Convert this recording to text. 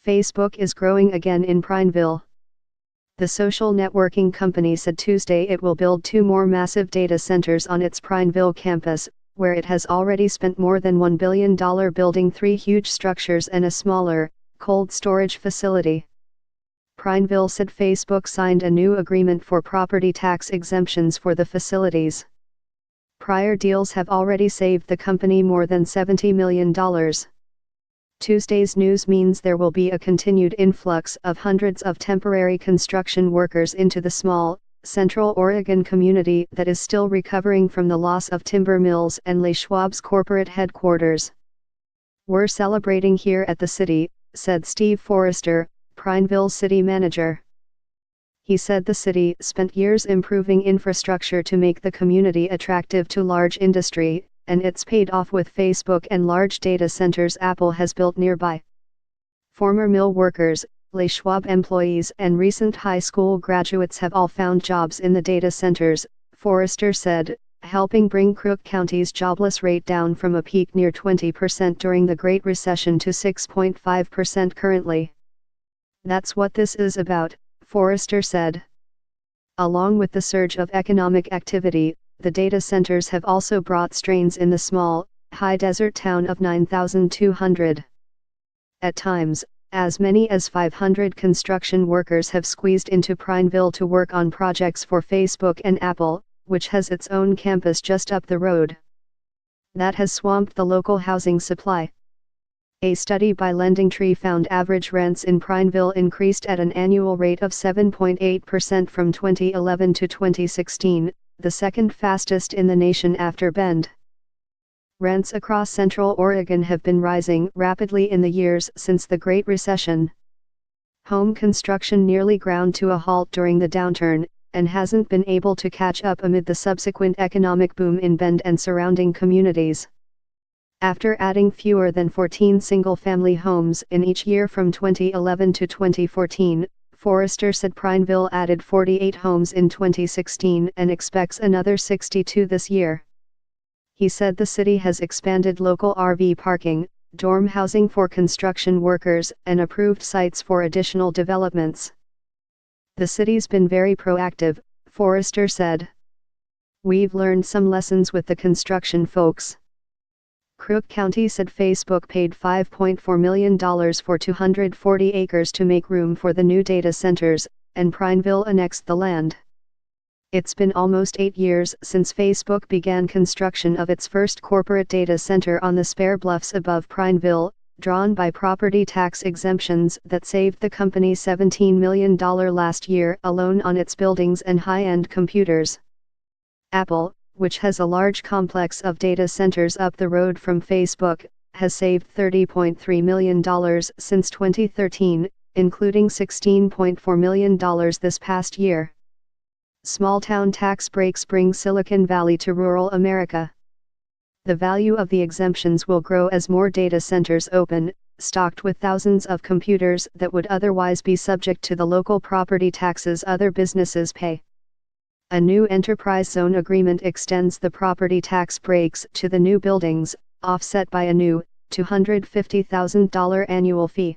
Facebook is growing again in Prineville. The social networking company said Tuesday it will build 2 more massive data centers on its Prineville campus, where it has already spent more than $1 billion building 3 huge structures and a smaller, cold storage facility. Prineville said Facebook signed a new agreement for property tax exemptions for the facilities. Prior deals have already saved the company more than $70 million. Tuesday's news means there will be a continued influx of hundreds of temporary construction workers into the small, Central Oregon community that is still recovering from the loss of timber mills and Les Schwab's corporate headquarters. "We're celebrating here at the city," said Steve Forrester, Prineville city manager. He said the city spent years improving infrastructure to make the community attractive to large industry, and it's paid off with Facebook and large data centers Apple has built nearby. Former mill workers, Les Schwab employees and recent high school graduates have all found jobs in the data centers, Forrester said, helping bring Crook County's jobless rate down from a peak near 20% during the Great Recession to 6.5% currently. "That's what this is about," Forrester said. Along with the surge of economic activity, the data centers have also brought strains in the small, high desert town of 9,200. At times, as many as 500 construction workers have squeezed into Prineville to work on projects for Facebook and Apple, which has its own campus just up the road. That has swamped the local housing supply. A study by LendingTree found average rents in Prineville increased at an annual rate of 7.8% from 2011 to 2016, the second fastest in the nation after Bend. Rents across Central Oregon have been rising rapidly in the years since the Great Recession. Home construction nearly ground to a halt during the downturn, and hasn't been able to catch up amid the subsequent economic boom in Bend and surrounding communities. After adding fewer than 14 single-family homes in each year from 2011 to 2014, Forrester said Prineville added 48 homes in 2016 and expects another 62 this year. He said the city has expanded local RV parking, dorm housing for construction workers, and approved sites for additional developments. "The city's been very proactive," Forrester said. "We've learned some lessons with the construction folks." Crook County said Facebook paid $5.4 million for 240 acres to make room for the new data centers, and Prineville annexed the land. It's been almost 8 years since Facebook began construction of its first corporate data center on the Spare Bluffs above Prineville, drawn by property tax exemptions that saved the company $17 million last year alone on its buildings and high-end computers. Apple, which has a large complex of data centers up the road from Facebook, has saved $30.3 million since 2013, including $16.4 million this past year. Small-town tax breaks bring Silicon Valley to rural America. The value of the exemptions will grow as more data centers open, stocked with thousands of computers that would otherwise be subject to the local property taxes other businesses pay. A new enterprise zone agreement extends the property tax breaks to the new buildings, offset by a new, $250,000 annual fee.